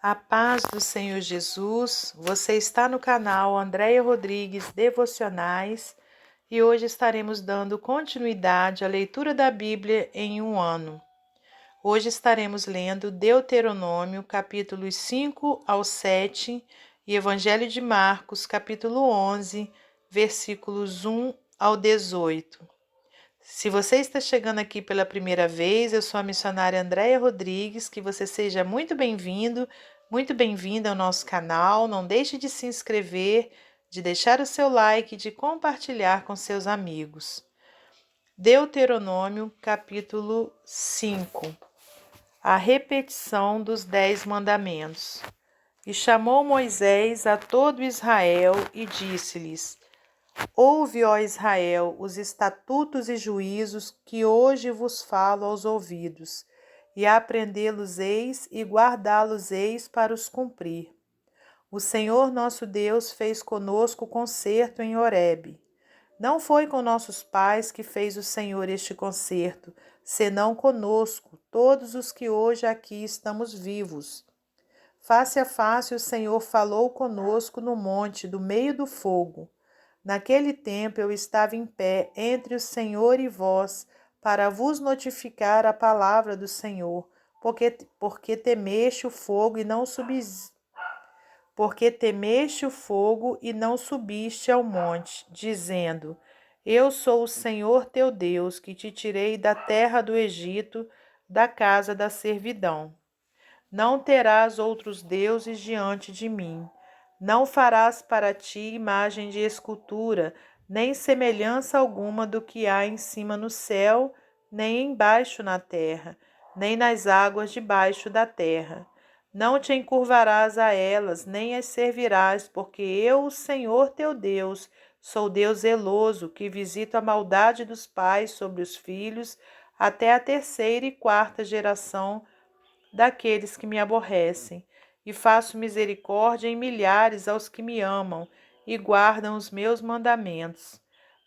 A paz do Senhor Jesus, você está no canal Andréia Rodrigues Devocionais e hoje estaremos dando continuidade à leitura da Bíblia em um ano. Hoje estaremos lendo Deuteronômio, capítulos 5 ao 7 e Evangelho de Marcos, capítulo 11, versículos 1 ao 18. Se você está chegando aqui pela primeira vez, eu sou a missionária Andréia Rodrigues, que você seja muito bem-vindo, muito bem-vinda ao nosso canal. Não deixe de se inscrever, de deixar o seu like e de compartilhar com seus amigos. Deuteronômio, capítulo 5. A repetição dos 10 mandamentos. E chamou Moisés a todo Israel e disse-lhes: Ouve, ó Israel, os estatutos e juízos que hoje vos falo aos ouvidos, e aprendê-los-eis e guardá-los-eis para os cumprir. O Senhor nosso Deus fez conosco concerto em Horebe. Não foi com nossos pais que fez o Senhor este concerto, senão conosco, todos os que hoje aqui estamos vivos. Face a face o Senhor falou conosco no monte, do meio do fogo. Naquele tempo eu estava em pé entre o Senhor e vós, para vos notificar a palavra do Senhor, porque temeste o fogo e não subiste ao monte, dizendo: Eu sou o Senhor teu Deus, que te tirei da terra do Egito, da casa da servidão. Não terás outros deuses diante de mim. Não farás para ti imagem de escultura, nem semelhança alguma do que há em cima no céu, nem embaixo na terra, nem nas águas debaixo da terra. Não te encurvarás a elas, nem as servirás, porque eu, o Senhor teu Deus, sou Deus zeloso, que visito a maldade dos pais sobre os filhos, até a terceira e quarta geração daqueles que me aborrecem, e faço misericórdia em milhares aos que me amam e guardam os meus mandamentos.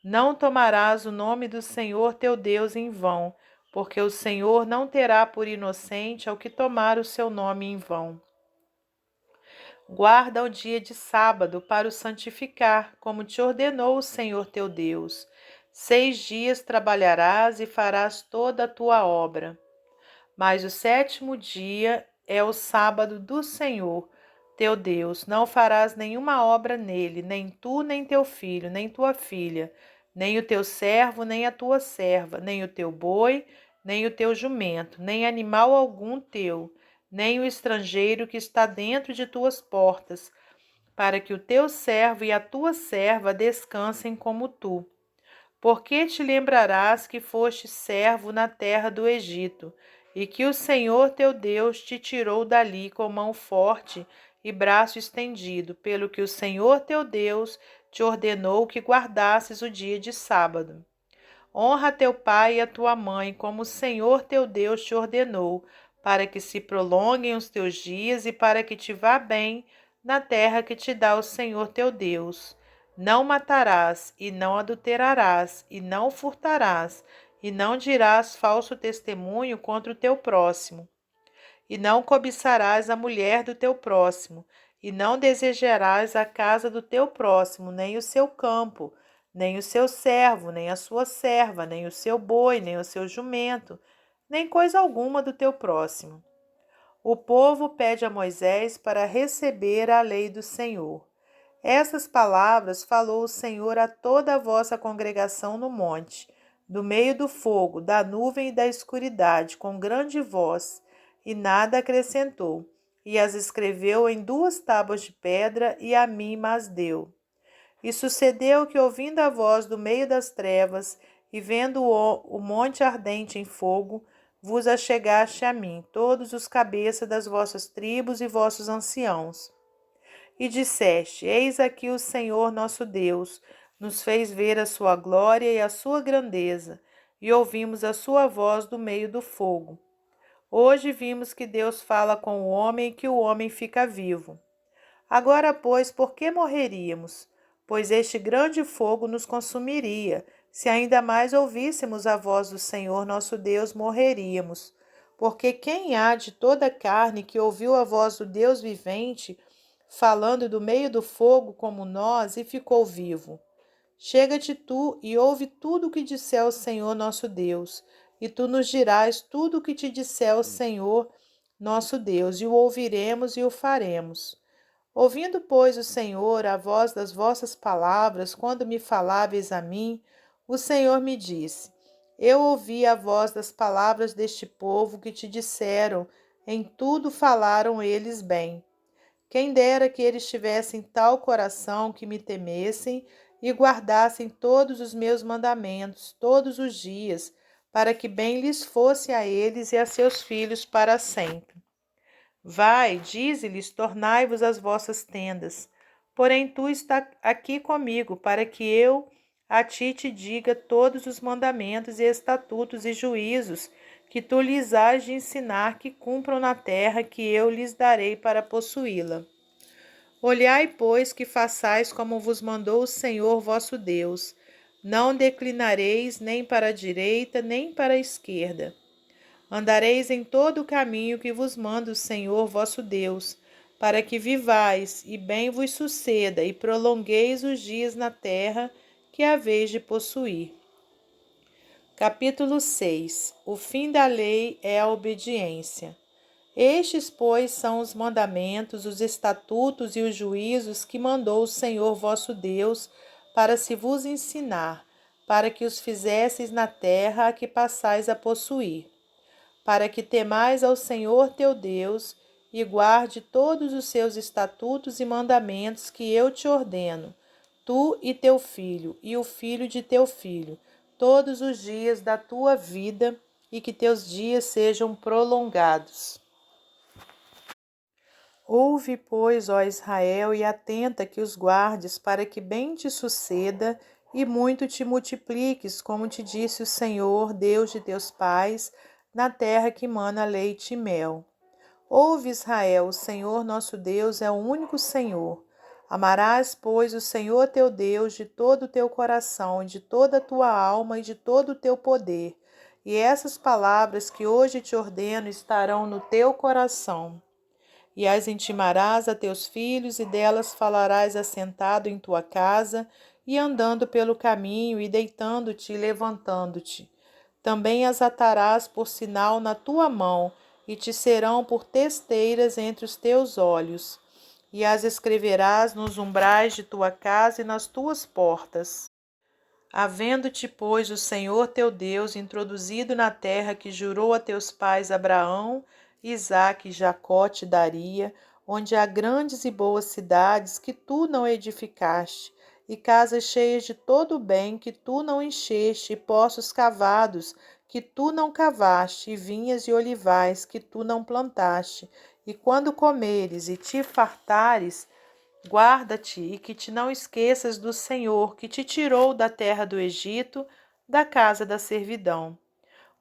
Não tomarás o nome do Senhor teu Deus em vão, porque o Senhor não terá por inocente ao que tomar o seu nome em vão. Guarda o dia de sábado para o santificar, como te ordenou o Senhor teu Deus. 6 dias trabalharás e farás toda a tua obra. Mas o 7º dia é o sábado do Senhor, teu Deus. Não farás nenhuma obra nele, nem tu, nem teu filho, nem tua filha, nem o teu servo, nem a tua serva, nem o teu boi, nem o teu jumento, nem animal algum teu, nem o estrangeiro que está dentro de tuas portas, para que o teu servo e a tua serva descansem como tu. Porque te lembrarás que foste servo na terra do Egito, e que o Senhor teu Deus te tirou dali com mão forte e braço estendido, pelo que o Senhor teu Deus te ordenou que guardasses o dia de sábado. Honra teu pai e a tua mãe, como o Senhor teu Deus te ordenou, para que se prolonguem os teus dias e para que te vá bem na terra que te dá o Senhor teu Deus. Não matarás, e não adulterarás, e não furtarás, e não dirás falso testemunho contra o teu próximo. E não cobiçarás a mulher do teu próximo, e não desejarás a casa do teu próximo, nem o seu campo, nem o seu servo, nem a sua serva, nem o seu boi, nem o seu jumento, nem coisa alguma do teu próximo. O povo pede a Moisés para receber a lei do Senhor. Essas palavras falou o Senhor a toda a vossa congregação no monte, do meio do fogo, da nuvem e da escuridade, com grande voz, e nada acrescentou. E as escreveu em 2 tábuas de pedra, e a mim mas deu. E sucedeu que, ouvindo a voz do meio das trevas, e vendo o monte ardente em fogo, vos achegaste a mim, todos os cabeças das vossas tribos e vossos anciãos. E disseste: Eis aqui o Senhor nosso Deus, nos fez ver a sua glória e a sua grandeza, e ouvimos a sua voz do meio do fogo. Hoje vimos que Deus fala com o homem e que o homem fica vivo. Agora, pois, por que morreríamos? Pois este grande fogo nos consumiria. Se ainda mais ouvíssemos a voz do Senhor nosso Deus, morreríamos. Porque quem há de toda a carne que ouviu a voz do Deus vivente, falando do meio do fogo como nós, e ficou vivo? Chega-te tu e ouve tudo o que disser o Senhor nosso Deus, e tu nos dirás tudo o que te disser o Senhor nosso Deus, e o ouviremos e o faremos. Ouvindo, pois, o Senhor a voz das vossas palavras, quando me faláveis a mim, o Senhor me disse: Eu ouvi a voz das palavras deste povo que te disseram, em tudo falaram eles bem. Quem dera que eles tivessem tal coração que me temessem e guardassem todos os meus mandamentos todos os dias, para que bem lhes fosse a eles e a seus filhos para sempre. Vai, dize-lhes, tornai-vos as vossas tendas. Porém, tu está aqui comigo, para que eu a ti te diga todos os mandamentos e estatutos e juízos que tu lhes hás de ensinar que cumpram na terra que eu lhes darei para possuí-la. Olhai, pois, que façais como vos mandou o Senhor vosso Deus. Não declinareis nem para a direita, nem para a esquerda. Andareis em todo o caminho que vos manda o Senhor vosso Deus, para que vivais e bem vos suceda e prolongueis os dias na terra que haveis de possuir. Capítulo 6. O fim da lei é a obediência. Estes, pois, são os mandamentos, os estatutos e os juízos que mandou o Senhor vosso Deus para se vos ensinar, para que os fizesseis na terra a que passais a possuir, para que temais ao Senhor teu Deus e guarde todos os seus estatutos e mandamentos que eu te ordeno, tu e teu filho, e o filho de teu filho, todos os dias da tua vida, e que teus dias sejam prolongados. Ouve, pois, ó Israel, e atenta que os guardes, para que bem te suceda e muito te multipliques, como te disse o Senhor, Deus de teus pais, na terra que mana leite e mel. Ouve, Israel, o Senhor nosso Deus é o único Senhor. Amarás, pois, o Senhor teu Deus de todo o teu coração, de toda a tua alma e de todo o teu poder. E essas palavras que hoje te ordeno estarão no teu coração. E as intimarás a teus filhos, e delas falarás assentado em tua casa, e andando pelo caminho, e deitando-te e levantando-te. Também as atarás por sinal na tua mão, e te serão por testeiras entre os teus olhos. E as escreverás nos umbrais de tua casa e nas tuas portas. Havendo-te, pois, o Senhor teu Deus introduzido na terra que jurou a teus pais Abraão, Isaque e Jacó te daria, onde há grandes e boas cidades que tu não edificaste, e casas cheias de todo o bem que tu não encheste, e poços cavados que tu não cavaste, e vinhas e olivais que tu não plantaste. E quando comeres e te fartares, guarda-te e que te não esqueças do Senhor que te tirou da terra do Egito, da casa da servidão.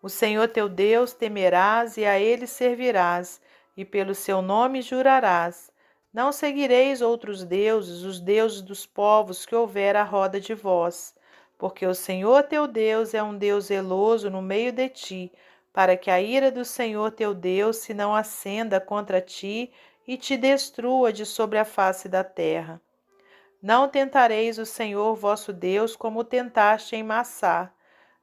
O Senhor teu Deus temerás e a ele servirás, e pelo seu nome jurarás. Não seguireis outros deuses, os deuses dos povos que houver à roda de vós, porque o Senhor teu Deus é um Deus zeloso no meio de ti, para que a ira do Senhor teu Deus se não acenda contra ti e te destrua de sobre a face da terra. Não tentareis o Senhor vosso Deus como tentaste em Massá.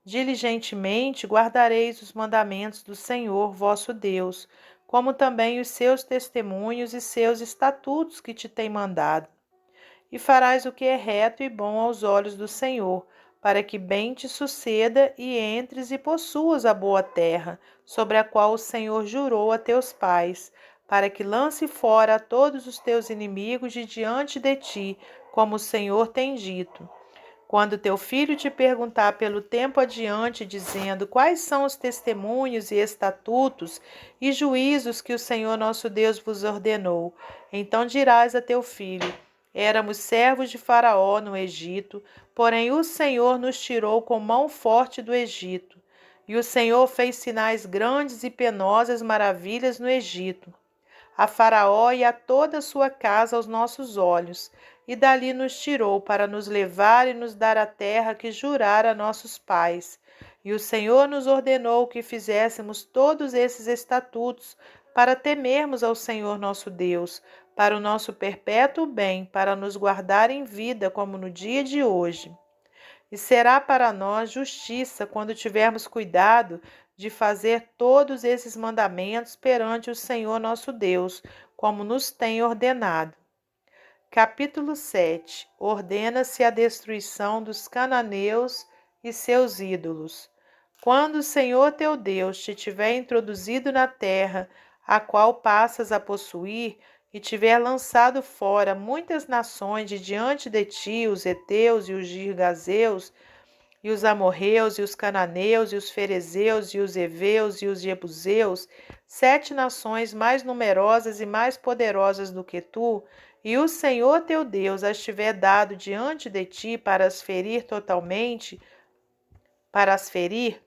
Diligentemente guardareis os mandamentos do Senhor vosso Deus, como também os seus testemunhos e seus estatutos que te tem mandado. E farás o que é reto e bom aos olhos do Senhor, para que bem te suceda e entres e possuas a boa terra, sobre a qual o Senhor jurou a teus pais, para que lance fora a todos os teus inimigos de diante de ti, como o Senhor tem dito. Quando teu filho te perguntar pelo tempo adiante, dizendo quais são os testemunhos e estatutos e juízos que o Senhor nosso Deus vos ordenou, então dirás a teu filho: Éramos servos de Faraó no Egito, porém o Senhor nos tirou com mão forte do Egito. E o Senhor fez sinais grandes e penosas maravilhas no Egito, a Faraó e a toda a sua casa aos nossos olhos, e dali nos tirou para nos levar e nos dar a terra que jurara a nossos pais. E o Senhor nos ordenou que fizéssemos todos esses estatutos para temermos ao Senhor nosso Deus, para o nosso perpétuo bem, para nos guardar em vida como no dia de hoje. E será para nós justiça quando tivermos cuidado de fazer todos esses mandamentos perante o Senhor nosso Deus, como nos tem ordenado. Capítulo 7. Ordena-se a destruição dos cananeus e seus ídolos. Quando o Senhor teu Deus te tiver introduzido na terra, a qual passas a possuir, e tiver lançado fora muitas nações de diante de ti, os heteus e os girgazeus, e os amorreus, e os cananeus, e os ferezeus, e os heveus, e os jebuseus, 7 nações mais numerosas e mais poderosas do que tu, e o Senhor teu Deus as tiver dado diante de ti para as ferir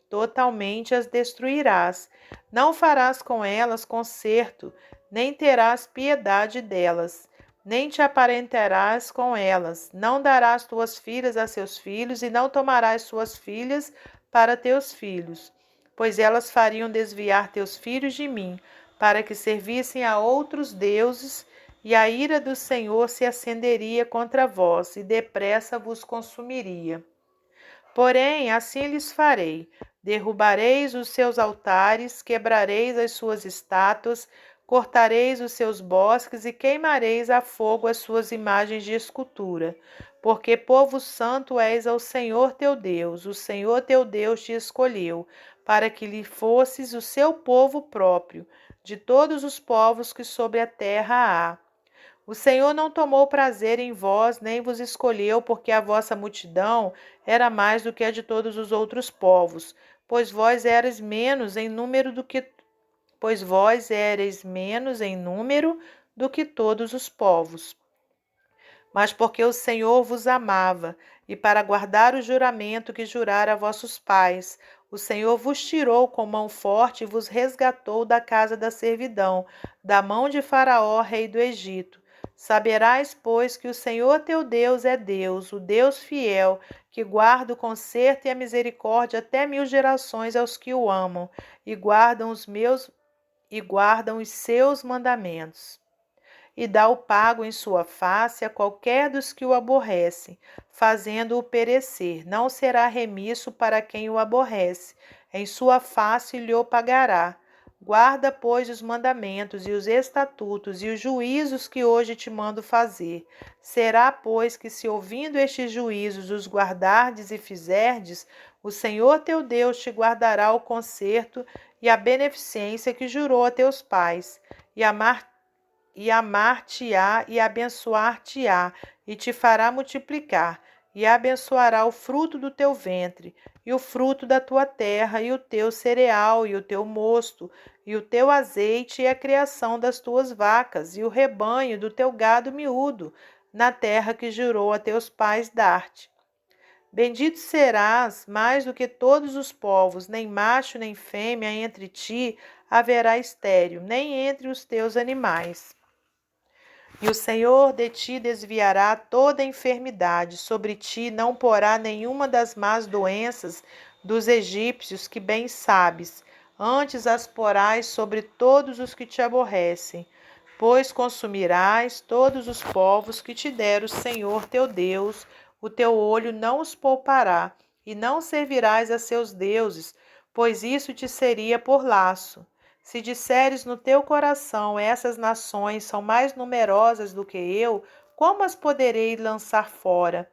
totalmente, as destruirás. Não farás com elas concerto, nem terás piedade delas, nem te aparentarás com elas. Não darás tuas filhas a seus filhos, e não tomarás suas filhas para teus filhos, pois elas fariam desviar teus filhos de mim, para que servissem a outros deuses, e a ira do Senhor se acenderia contra vós, e depressa vos consumiria. Porém, assim lhes farei: derrubareis os seus altares, quebrareis as suas estátuas, cortareis os seus bosques e queimareis a fogo as suas imagens de escultura. Porque povo santo és ao Senhor teu Deus, o Senhor teu Deus te escolheu, para que lhe fosses o seu povo próprio, de todos os povos que sobre a terra há. O Senhor não tomou prazer em vós, nem vos escolheu, porque a vossa multidão era mais do que a de todos os outros povos, pois vós erais menos em número do que todos os povos. Mas porque o Senhor vos amava, e para guardar o juramento que jurara a vossos pais, o Senhor vos tirou com mão forte e vos resgatou da casa da servidão, da mão de Faraó, rei do Egito. Saberás, pois, que o Senhor teu Deus é Deus, o Deus fiel, que guarda o conserto e a misericórdia até 1000 gerações aos que o amam e guardam os seus mandamentos. E dá o pago em sua face a qualquer dos que o aborrecem, fazendo-o perecer. Não será remisso para quem o aborrece, em sua face lhe o pagará. Guarda, pois, os mandamentos e os estatutos e os juízos que hoje te mando fazer. Será, pois, que se ouvindo estes juízos os guardardes e fizerdes, o Senhor teu Deus te guardará o conserto e a beneficência que jurou a teus pais, e amar-te-á e abençoar-te-á, e te fará multiplicar, e abençoará o fruto do teu ventre, e o fruto da tua terra, e o teu cereal, e o teu mosto, e o teu azeite, e a criação das tuas vacas, e o rebanho do teu gado miúdo, na terra que jurou a teus pais dar-te. Bendito serás mais do que todos os povos, nem macho nem fêmea entre ti haverá estéril, nem entre os teus animais. E o Senhor de ti desviará toda enfermidade, sobre ti não porá nenhuma das más doenças dos egípcios, que bem sabes, antes as porás sobre todos os que te aborrecem, pois consumirás todos os povos que te der o Senhor teu Deus, o teu olho não os poupará, e não servirás a seus deuses, pois isso te seria por laço. Se disseres no teu coração, essas nações são mais numerosas do que eu, como as poderei lançar fora?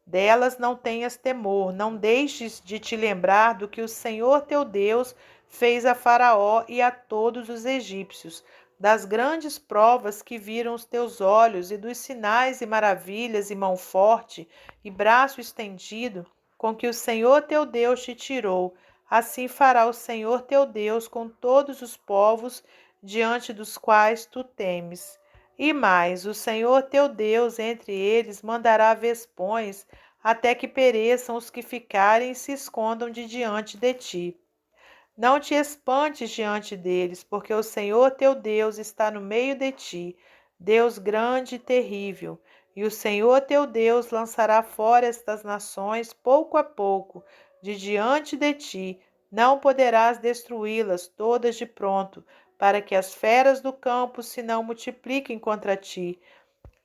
Delas não tenhas temor, não deixes de te lembrar do que o Senhor teu Deus fez a Faraó e a todos os egípcios, das grandes provas que viram os teus olhos, e dos sinais e maravilhas, e mão forte, e braço estendido, com que o Senhor teu Deus te tirou. Assim fará o Senhor teu Deus com todos os povos diante dos quais tu temes. E mais, o Senhor teu Deus entre eles mandará vespões, até que pereçam os que ficarem e se escondam de diante de ti. Não te espantes diante deles, porque o Senhor teu Deus está no meio de ti, Deus grande e terrível. E o Senhor teu Deus lançará fora estas nações pouco a pouco, de diante de ti, não poderás destruí-las todas de pronto, para que as feras do campo se não multipliquem contra ti.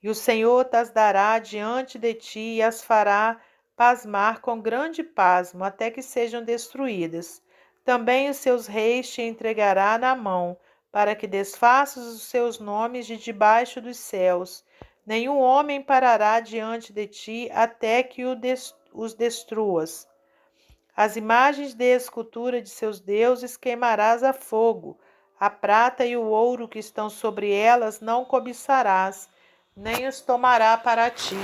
E o Senhor tas dará diante de ti e as fará pasmar com grande pasmo, até que sejam destruídas. Também os seus reis te entregará na mão, para que desfaças os seus nomes de debaixo dos céus. Nenhum homem parará diante de ti até que os destruas. As imagens de escultura de seus deuses queimarás a fogo. A prata e o ouro que estão sobre elas não cobiçarás, nem os tomará para ti,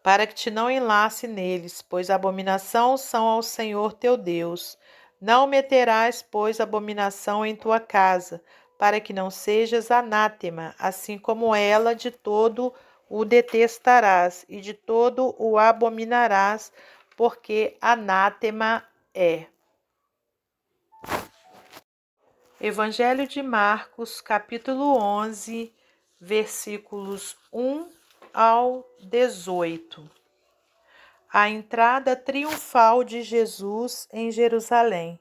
para que te não enlace neles, pois abominação são ao Senhor teu Deus. Não meterás, pois, abominação em tua casa, para que não sejas anátema, assim como ela de todo o detestarás, e de todo o abominarás, porque anátema é. Evangelho de Marcos, capítulo 11, versículos 1 ao 18. A entrada triunfal de Jesus em Jerusalém.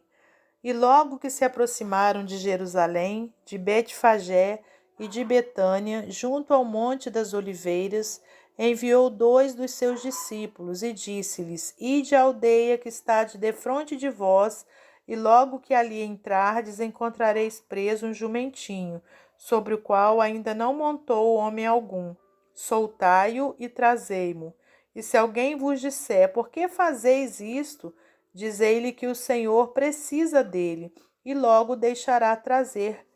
E logo que se aproximaram de Jerusalém, de Betfagé e de Betânia, junto ao Monte das Oliveiras, enviou 2 dos seus discípulos e disse-lhes: Ide à aldeia que está defronte de vós, e logo que ali entrardes, encontrareis preso um jumentinho, sobre o qual ainda não montou homem algum. Soltai-o e trazei-mo. E se alguém vos disser: Por que fazeis isto? Dizei-lhe que o Senhor precisa dele, e logo deixará trazer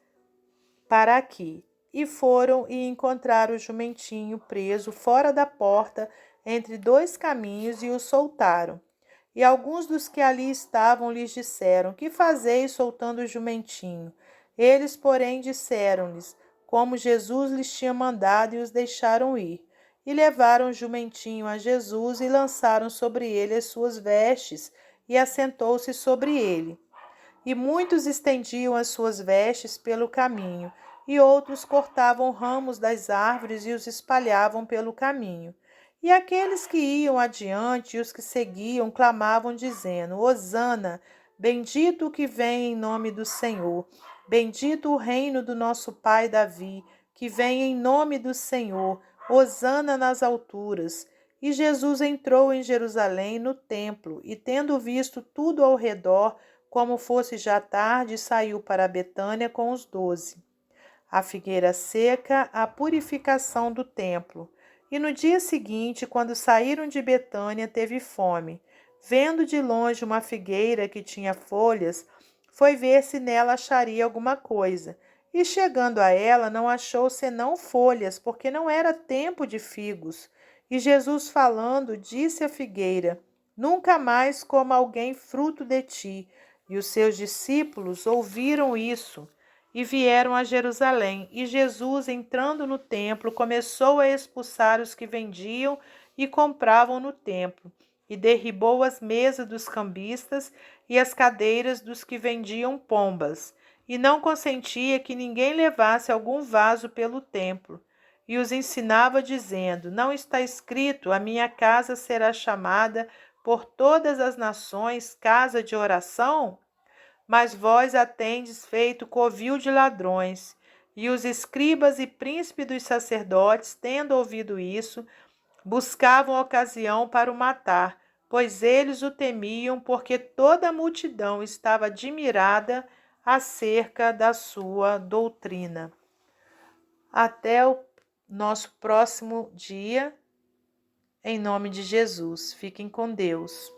para aqui. E foram e encontraram o jumentinho preso fora da porta, entre 2 caminhos, e o soltaram. E alguns dos que ali estavam lhes disseram: Que fazeis soltando o jumentinho? Eles, porém, disseram-lhes como Jesus lhes tinha mandado, e os deixaram ir. E levaram o jumentinho a Jesus e lançaram sobre ele as suas vestes, e assentou-se sobre ele. E muitos estendiam as suas vestes pelo caminho, e outros cortavam ramos das árvores e os espalhavam pelo caminho. E aqueles que iam adiante e os que seguiam clamavam, dizendo: Hosana, bendito o que vem em nome do Senhor, bendito o reino do nosso pai Davi, que vem em nome do Senhor, Hosana nas alturas. E Jesus entrou em Jerusalém no templo, e tendo visto tudo ao redor, como fosse já tarde, saiu para Betânia com os 12. A figueira seca, a purificação do templo. E no dia seguinte, quando saíram de Betânia, teve fome. Vendo de longe uma figueira que tinha folhas, foi ver se nela acharia alguma coisa. E chegando a ela, não achou senão folhas, porque não era tempo de figos. E Jesus, falando, disse à figueira: Nunca mais coma alguém fruto de ti. E os seus discípulos ouviram isso e vieram a Jerusalém. E Jesus, entrando no templo, começou a expulsar os que vendiam e compravam no templo, e derribou as mesas dos cambistas e as cadeiras dos que vendiam pombas, e não consentia que ninguém levasse algum vaso pelo templo. E os ensinava, dizendo: Não está escrito: A minha casa será chamada por todas as nações casa de oração? Mas vós a tendes feito covil de ladrões. E os escribas e príncipes dos sacerdotes, tendo ouvido isso, buscavam ocasião para o matar, pois eles o temiam, porque toda a multidão estava admirada acerca da sua doutrina. Até o nosso próximo dia, em nome de Jesus. Fiquem com Deus.